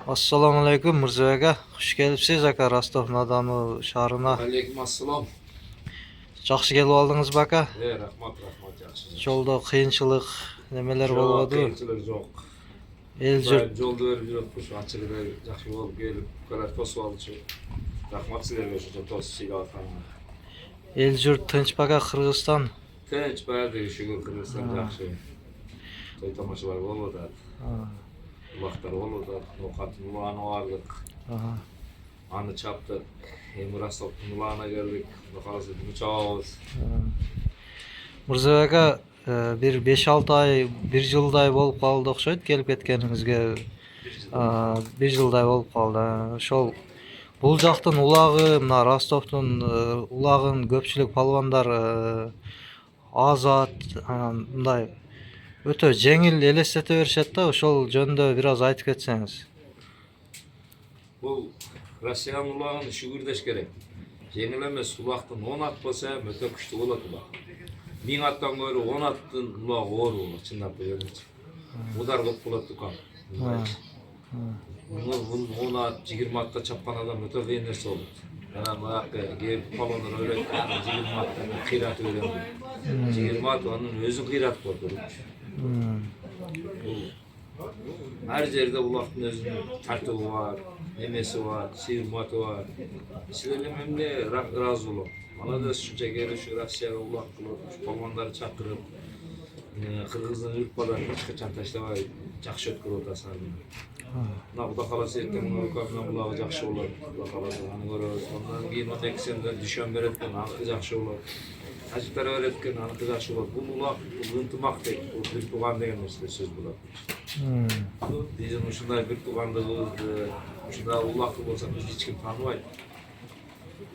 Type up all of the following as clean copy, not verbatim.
Assalamu alaikum Mirza aka. Xush kelibsiz aka Rostov-na-Donu shahrına. Aleyküm assalam. Yaxshi kelib oldingizmi aka? Rahmat yaxshi. Yolda qiyinchilik nemeler boladi? Qiyinchilik yo'q. El jurt Yo'lda berib yuribmiz, ochig'ida yaxshi bo'lib kelib, bular to'sib oldi. Rahmat sizlarga shu to'sib atganlar. el jurt tinch aka Qirg'iziston. Tinch bo'ldi, shukr Qirg'iziston yaxshi. To'y tomoshalar bo'ldi. Vaqtlar bo'ldi, ovqat mulani varlık. Anı çaptık. Hem Rostov mulana geldik. Bakalım uçağız. Mirza aka bir 5-6 ay, 1 yılday bo'lib qoldi o'xshaydi kelib ketganingizga. 1 yılday bo'lib qoldi. Şol bul jaqdan ulag'i, mına Rostovdan ulag'ın ko'pchilik palvonlar azat, bunday öte jengil elestete berishadi da, ошол жөнүндө biraz aytып кетсеңиz. Bu Rusya'nın ulağını şükürdeş gerek. Yenilemez ulaqtın 10 at bolsa öte күчтүү болот улaq. 1000 аттан көрө 10 аттын улaq оор болот, чындап келгенде. Удар көп болот дукан. Bunu 10 at, 20 atta çapkan adam öte kıyın nerse olur. Yani bu gelip balonları öğretken 20 attan kıyrat öğrendi. 20 at onun özü kıyrat koydu. Her yerde ulaqtın özünün tartığı var, nemesi var, sıyırmatı var. Sizlerle hem de razı olun. Bana da şunca geri şu Rusya'ya ulaq kılıp, şu balonları çakırıp, Kırgız'ın ülkbadan kaçan taşlava жақсы өткір отасың. Мына Құда қаласа ертең көбінен бұлағы жақсы болады. Құда қаласа аны көрөбүз. Ondan кейін он экисинде дүшөн береткен аныкы жақсы болады. Тажиктар öğretken anыкы жақсы болады. Бұл улақ, бұл ынтымақ дейт, бұл бир туған деген нерсе сөз болады. Биздин ушундай бир туугандыгыбызды, ушундай улакты болсо бизди эч ким тааныбайт.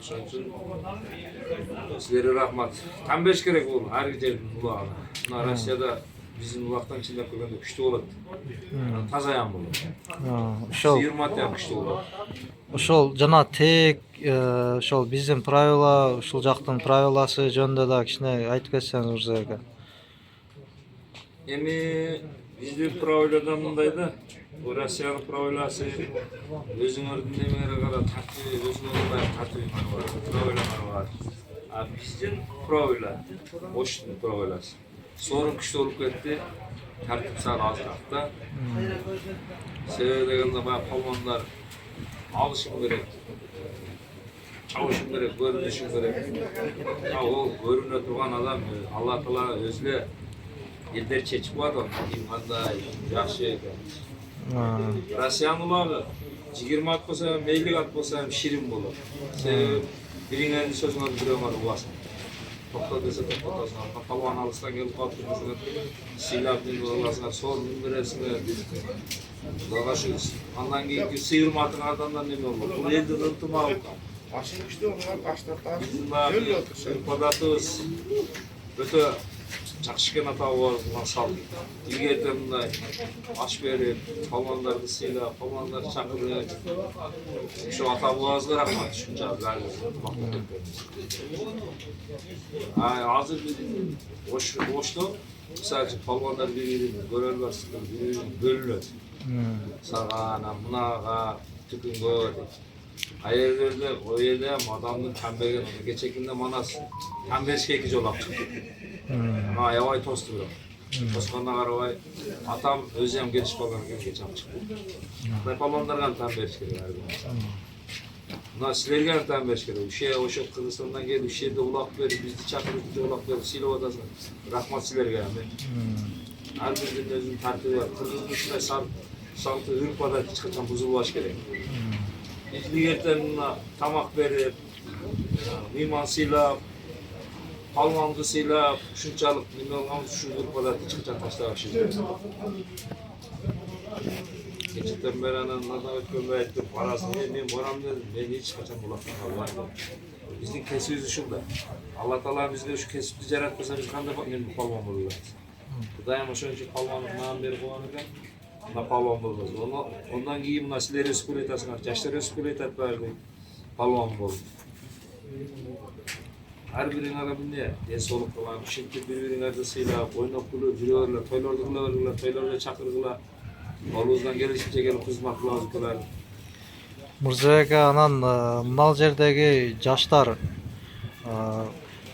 Ошон үчүн силерге рахмат. Там бериш керек бул ар жердин улагына. Мына Россияда bizim ulaqdan çillap görgende күчтүү болот. Таза ям болот. Сыйырмат ям күчтүү болот. Ошол жана тек ошол биздин правила, ушул жактын правиласы жөнүндө да кичине айтып кетсеңиз Мирза aka. Эми биздин правилада мындай да, Россиянын правиласы өзүңөрдүн немелере карап тартип, өзүңөрдүн тартибиңер бар, правилалар бар. А биздин правила, Оштун правиласы. Sorun күчтүү болуп кетти. Тартип саны азыраакта. Себеби дегенде баягы полмондар алышым керек. Чабышым керек, көрүнүшүм керек. Ол көрүнө турган адам Алла Таала өзү эле элдер чечип коет аны. Ким кандай жакшы экен. Россиянын улагы 20 ат болсо, 50 ат болсо ширин болот. Себеби бириңердин сөзүңөрдү бирөөңөр угасың. Topla dese toplasınlar, palvan alırsan gelip kalktırmasınlar, silah dinliyorlar, sorun verirsinler. Daha şu andan ki sıyırmatın adamdan ne olur? Bu elden ıntıma al. Başlamıştı onlar başlatlar. Bizim var, padatız, öte çakışken hata var, masal. İlgerden bunlar aç verip, palvanları silah, palvanları çakırır. Şu hata boğazlar rahmat, şunca verdi. Hazır bir boşluk, sadece palvanlar birbirini görürler, birbirini bölürler. Sağana, bunağa, tükün gör. Ayerlerde, o yerde adamın tembelgen, geçekinde manas, tembelişke iki yolak çıktı. Ama yavay tostu bırak. Toskandan arabay, atam özlem geliş falan geçem çıktı. Palvanlardan tembelişke verdi. Buna sizlerge tembeliş gerek. Uşa Kırgızistan'dan geldi, uşada ulak verip, bizde çakırıp, bizde ulak verip, silah odasına. Rahmat sizlerge yani. Her birinin özünün tertibi var. Kırgız'ın üstüne saltı, ırpada hiç kaçan buzulbaş gerek. Bizde yerden tamak verip, liman silah, palmandı silah, şunçalık, liman şu ırpada hiç kaçan taşlar aşırı. Geçitten berenin nada ötkönbe ettim, parasını ben boram dedim, ben hiç kaçan bulaktan almaydım. Bizden kesimiz şunda. Allah Teala bizde şu kesip ticaret mesela biz kanda bakmayın bu palman bulurlar. Daima şöyle ki palmanın beri kullanırken, buna palman buluruz. Ondan giyim nasiller reskuletasına, yaşlar reskuletat verdi, palman bulur. Her birinin arabinde soluk falan, şimdi birbirinin ardısıyla, oynak buluyor, biliyorlar, toylarda çakırgılar. Колубуздан келишинче келип кызмат кылабыз укалар. Мырзабек анан мынал жердеги жаштар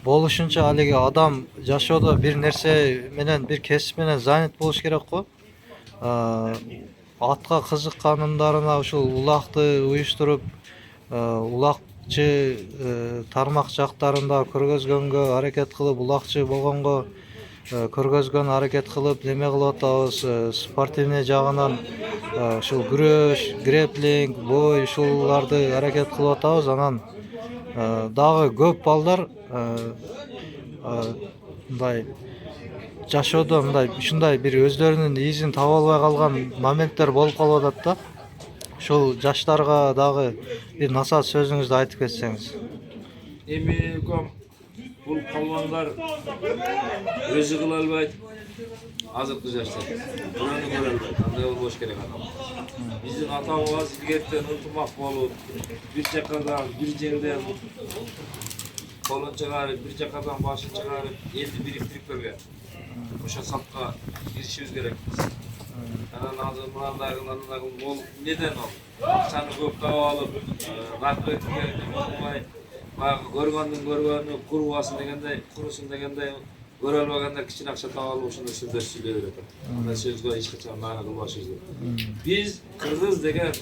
болушунча алиги адам жашоодо бир нерсе менен бир кесип менен занят болуш керек го. Атка кызыккандарына ушул улакты уюштуруп, улакчы тармак жактарында көргөзгөнгө аракет кылып, улакчы болгонго көргөзгөн аракет кылып неме кылып атабыз. Спортивный жагынан ушул күрөш, греплинг, бой ушуларды аракет кылып атабыз. Анан дагы көп балдар мындай жашоодо мындай ушундай бир өзлөрүнүн изин таба албай калган моменттер болуп калып атат да. Ушул жаштарга дагы бир насаат сөзүңүздү айтып кетсеңиз. Эми укам бул палвандар өзү кыла албайт. Азыркы жаштар бирөөнү көрө албайт. Андай болбош керек адам. Биздин атабыз илгертен ынтымак болуп, бир жакадан бир жеңден колун чыгарып, бир жакадан башын чыгарып, элди бириктирип берген. Ошо сапка киришибиз керек. Анан азыр мындай бул неден ол? Акчаны көп таап алып, наркотикке кылмай, баягы көргөндүн көргөнү курубасын дегендей, курусун дегендей көрө албагандар кичине акча таап алып ошондой сөздөр сүйлөй берет. Андай сөзгө эч качан маана кылбашыбыз керек. Биз кыргыз деген,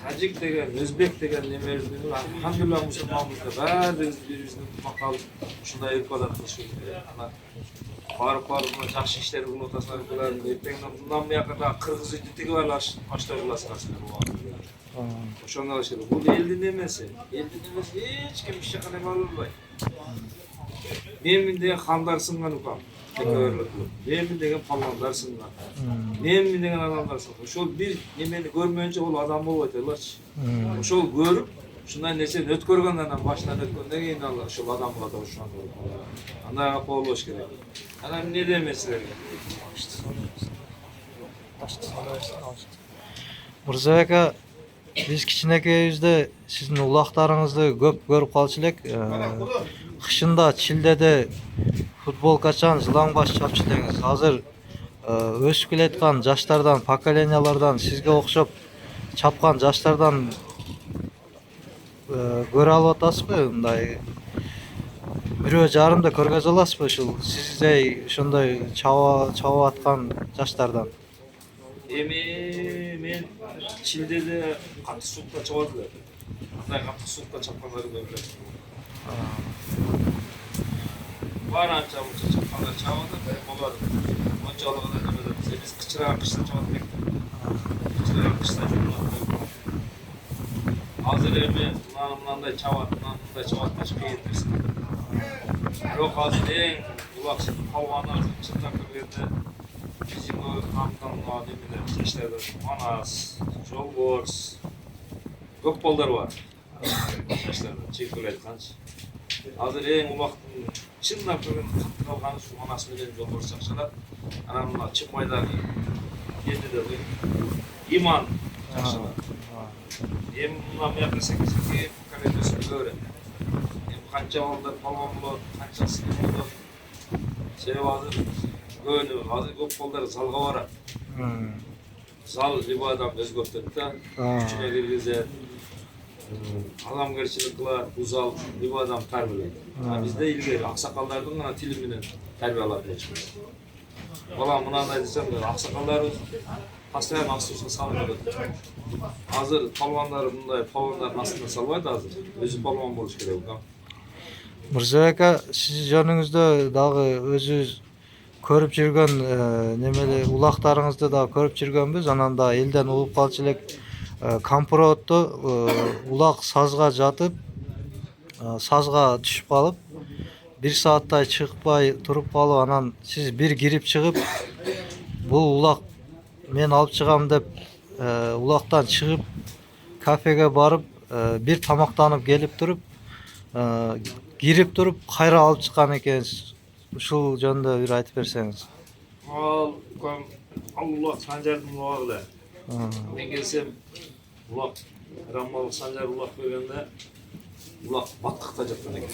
тажик деген, өзбек деген немелердин алхамдулилла мусулманбыз да баардыгыбыз бирибиздин макалып ушундай ыкбадат кылышыбыз керек. Анан барып мына жакшы иштерди кылып атасыңар булар эртеңден мындан бияка дагы кыргыз үйдү тиги бар баштай кыласыңар силер. Ошондой кылыш керек. Бул элдин эмеси. Элдин эмеси эч ким эч жака нема албайт. Менмин деген хандар сынган укам. Менмин деген палвандар сынган. Менмин деген адамдар сынган. Ошол бир немени көрмөйүнчө бул адам болбойт элачы. Ошол көрүп, ушундай нерсени өткөргөндөн анан башынан өткөндөн кийин ал ошол адам кылат ошондой. Андай кап болбош керек. Анан эмне дейм силерге? Мырзабек ака, биз кичинекейибизде сиздин улактарыңызды көп көрүп калчу элек. Кышында Чилдеде футболкачан жылаңбаш чапчы деңиз. Азыр өсүп келаткан жаштардан, поколениялардан сизге окшоп чапкан жаштардан көрө алып атасызбы? Мындай бирөө жарымды көргөзө аласызбы ушул сиздей ошондой чабып аткан жаштардан? Эми мен Чилдеде катты суукта чабат элем. Андай катты суукта чапкандарды көрдүм. Бар анча мынча чапкандар чабат, алар ончалык эле неме эмес. Биз кычырааган кышта чабат элек. Кычырааган кышта чабат. Азыр эми мынандай чабат, мындай чабат деп кыйын нерсе. Бирок азыр эң улакчы палваны чындап келгенде физикалык камтанма немелер жаштарда Манас, Жолборс көп балдар бар. Жаштарда чегип айтканчы. Азыр эң улактын чындап келгенде катты калганы ушу Манас менен Жолборс жакшырат. Анан мына Чыкмайдагы Кендеде Иман жакшырат. Эми мына бияка секизи поколение көрөт. Канча балдар палван болот, канчасы болот. Себеби азыр көп балдар залга барат. Зал либо адам өзгөртөт да, күчүнө киргизет. Адамгерчилик кылат, бул зал либо адам тарбиялайт. Бизде илгери аксакалдардын гана тили менен тарбия алат болчубуз. Бала мынандай десем, аксакалдарыбыз постоянно аксууга салып берет. Азыр палвандар мындай палвандардын астына салбайт азыр. Өзү палван болуш керек укам. Мырзабек ака, сиз жөнүңүздө дагы өзүбүз көрүп жүргөн немели улактарыңызды да көрүп жүргөнбүз. Анан да элден угуп калчу элек, компоротто улак сазга жатып, сазга түшүп калып, 1 сааттай чыкпай туруп калып, анан сиз бир кирип чыгып, бул улак мен алып чыгам деп улактан чыгып кафеге барып, бир тамактанып келип туруп, кирип туруп кайра алып чыккан экенсиз. Ушул жөнүндө бир айтып берсеңиз. Ал улак Санжардын улагы эле. Мен келсем улак Раммал Санжар улак бергенде улак баткакта жаткан экен.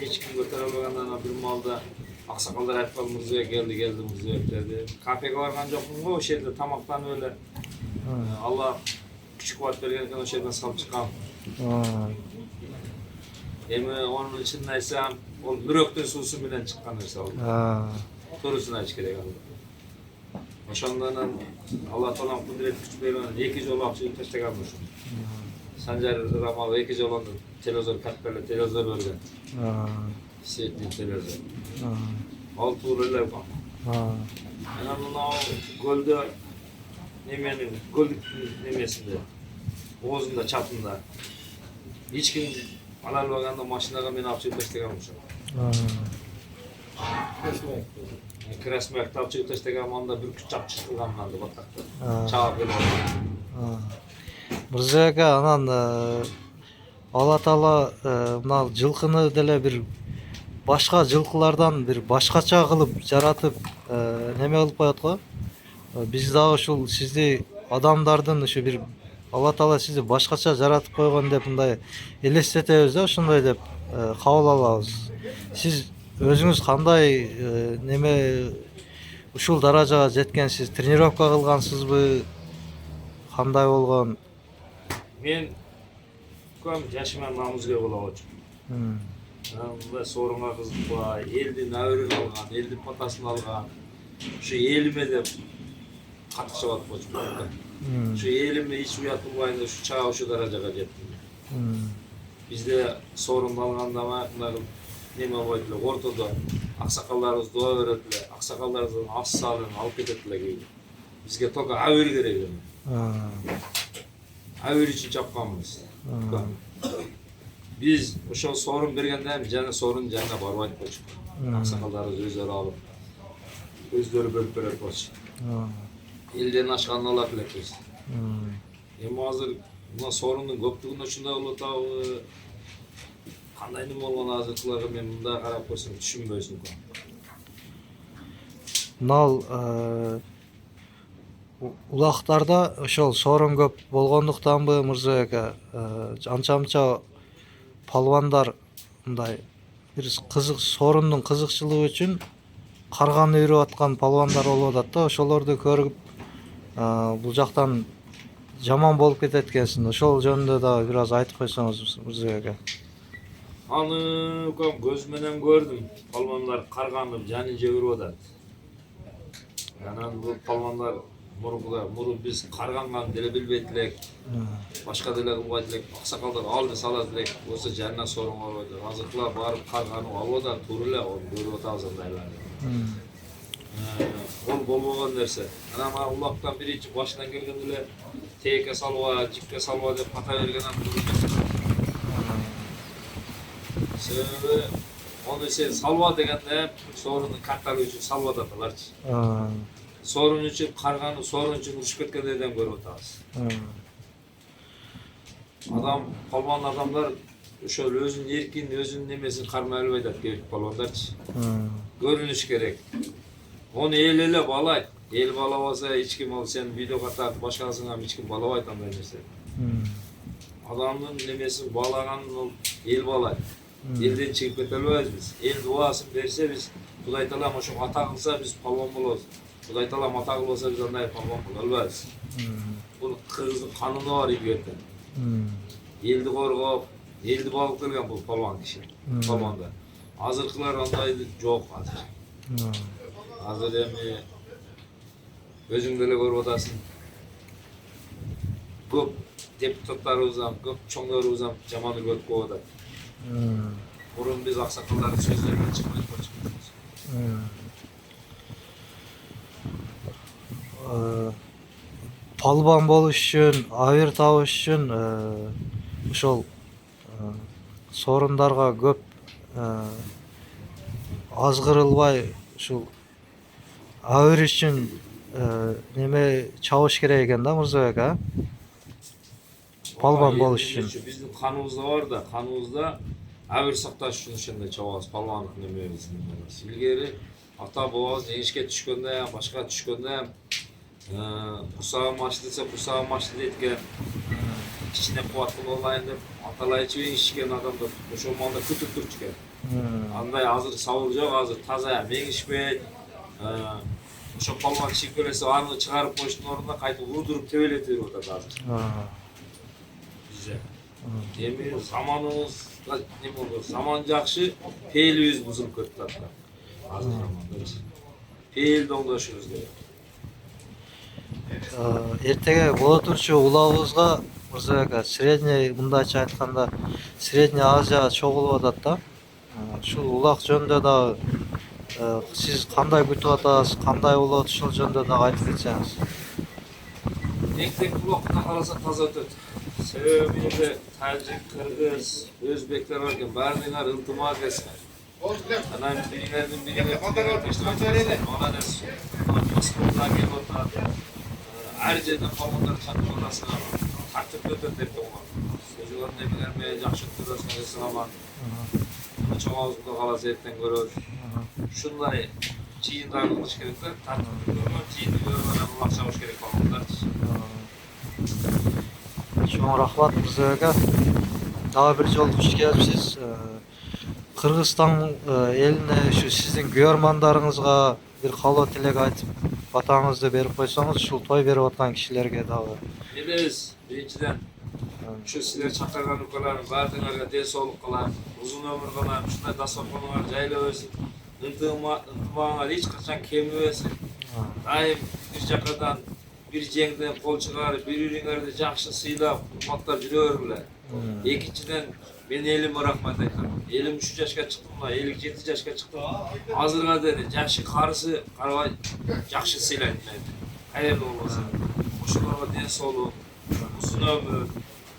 Эч ким көтөрө албаганда бир маалда Аксакалдар aytқан Мырзабек geldi Мырзабек dedi. Kafeye барған жоқпын ғой, ошол жерде тамақтанып эле. Алла күч кубат берген экен, ошол жерден салып чыккам. Эми onun чынын айтсам, ол бүрөктүн суусу менен чыккан нерсе ал. Турусын айтыш керек ал. Ошондон Алла Таалам кудурет күч берген, 2 жолу акча таштаган ошо. Санжар Рамал 2 жолу телевизор картпеле телевизор берген. Сетин телевизор. Ал туура эле бар. Анан мына көлдө неменин, көлдүктүн немесинде, оозунда, чатында. Эч ким ала албаганда машинага мен алып чыгып таштагам ошо. Красмакты алып чыгып таштагам, анда бир күч чап чыгылган анда баттакта. Чаап келип. Мырзабек анан Алла Таала мына жылкыны деле бир башка жылкылардан бир башкача кылып жаратып неме кылып коет го. Биз дагы ушул сизди адамдардын ушу бир Алла Таала сизди башкача жаратып койгон деп мындай элестетебиз да, ошондой деп кабыл алабыз. Сиз өзүңүз кандай неме ушул даражага жеткенсиз, тренировка кылгансызбы? Кандай болгон? Мен көм жашыман намузга болот. Мындай сорунга кызыкпай, элдин абырын алган, элдин патасын алган. Ушу элиме деп катык чабат болчу. Ушу элиме эч уят кылбайын ушу чаа ушу даражага жеттим. Бизде сорун алганда мындай неме болот эле, ортодо аксакалдарыбыз дуа берет эле, аксакалдарыбыздын ас салын алып кетет эле кийин. Бизге только абыр керек эле. Абыр үчүн чапканбыз. Biz ошол сорун бергенде жана сорун жанына барбайт болчу. Аксакалдарыбыз өздөрү алып, өздөрү бөлүп берет болчу. Элден ашканын алат элекпиз. Эми азыр мына сорундун көптүгүнө ушундай болуп атабы? Кандай неме болгон азыркыларга мен мындай карап койсом түшүнбөйсүң. Мынал улактарда ошол сорун көп болгондуктанбы Мырзабек анча-мынча палвандар мындай бир кызык сорундун кызыкчылыгы үчүн карганы үйрөп аткан палвандар болуп атат да, ошолорду көрүп бул жактан жаман болуп кетет экенсиң. Ошол жөнүндө дагы бир аз айтып койсоңуз Мырзабек. Аны көз менен көрдүм. Палвандар карганып жанын жебирип атат. Анан бул палвандар муру биз карганганын деле билбейт элек. Башка деле кылбайт элек. Аксакалдар алды салат элек. Болсо жанына сорун барбайт. Азыркылар барып карганып алып атат, туура эле көрүп атабыз андайларды. Ол болбогон нерсе. Анан мына улактан биринчи башынан келген эле тээкке салба, жипке салба деп ката берген себеби onu sen salva degende sorunu kattalı üçün salva atalarçı. Sorun için karganı sorun için uçup ketkenlerden görüp atağız. Adam, palvan adamlar şöyle özün erkin, özün nemesin karma ölmeydi gerek palvanlarçı. Görünüş gerek. Onu el ele balay. El balavasa hiç kim ol sen video katar başkasına hiç kim balavayt anday mesela. Adamın nemesin balaganın el balay. Elden çıkıp ketelmez biz. El duasın verse biz Kuday Taala oşo ata kılsa biz palvan bolobuz. Kuday Taala ata kılsa biz anday palvan bolobuz. Bu kızın kanunu var idi. Eldi korgop, eldi balık kelgen bu palvan kişi. Palvanda. Azırkılar anday jok azır. Azır emi özüң деле көрүп атасың. Көп депутаттарыбыздан, көп чоңдорубуздан жаман үргөт коюп атат. Мурун биз аксакалдардын сөздөрүнөн чыкпайт болчубуз. Палван болуш үчүн, абыр табыш үчүн ошол сорундарга көп азгырылбай ушул абыр үчүн неме чабыш керек экен да Мырзабек, а? Палван болуш үчүн. Биздин каныбызда бар да, каныбызда абыр сакташ үчүн ошондой чабабыз, палвандык немебиз. Илгери ата бабабыз жеңишке түшкөндө, башка түшкөндө бусагым ачты десе бусагым ачты дейт экен. içine kuvvetli olayın dep atalay çiğ işken adamlar ошол малда күтүп турчу экен. Андай азыр сабыл жок, азыр таза меңишпейт. Ошо балмак шикелесе аны чыгарып коюштун ордуна кайтып урдуруп тебелетип берип атат азыр. Бизде. Эми заманыбыз неме болду? Заман жакшы, пейилибиз бузулуп кетти атка. Азыр заманда. Пейилди оңдошубуз керек. Эртеге боло турчу улабыбызга Мырзабек средний мындайча айтканда Средний Азия чогулуп атат да. Ушул улак жөнүндө дагы сиз кандай күтүп атасыз, кандай болот ушул жөнүндө дагы айтып кетсеңиз. Эң улакта караса таза өтөт. Себеби бул жерде тажик, кыргыз, өзбектер бар экен, баардыгыңар ынтымак эсиңер. Анан бириңердин бириңер молодец. Москвага келип атат. Ар жерден колдор чатып атасыңар. Тартып өтөт деп коюлган. Өзүңөр немелер менен жакшы турасыңар десең аман. Чоңобузду каласа эртең көрөбүз. Ушундай чыйындарды кылыш керек да. Тартып көргөн чыйынды көргөн улак чабыш керек болгондарчы. Чоң рахмат Мырзабек. Дагы бир жолу куш келипсиз. Кыргызстан элине ушу сиздин күйөрмандарыңызга бир каалоо тилек айтып, батаңызды берип койсоңуз, ушул той берип аткан кишилерге дагы. Элес, биринчиден ушу силер чакырган укалардын баардыгыңарга ден соолук кылам, узун өмүр кылам, ушундай дастарханыңар жайыла берсин, ынтымагыңар эч качан кемибесин. Дайым бир жакадан бир жеңден кол чыгарып, бири-бириңерди жакшы сыйлап, урматтап жүрө бергиле. Экинчиден мен элиме рахмат айтам. Элим 3 жашка чыктым, 57 жашка чыктым. Азырга дейин жашы карысы карабай жакшы сыйлайт мен. Кайерде болбосун. Ошолорго ден соолук, узун өмүр,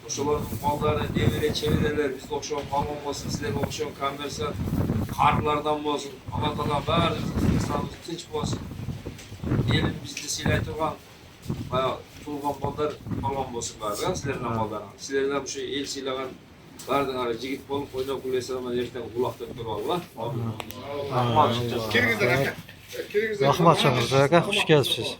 ошолордун балдары, небере чеберелер бизге окшогон балгон болсун, силерге окшогон коммерсант, карылардан болсун, Алла Таала баарыбыз тынч болсун. Элим бизди сыйлай турган баягы туулган балдар болгон болсун баары, силердин балдарыңар. Силердер ушу эл сыйлаган баардыгыңар жигит болуп, ойноп күлөсөңөр эртең улакты өткөрүп алгыла. Келиңиздер. Рахмат Мырзабек, куш келипсиз.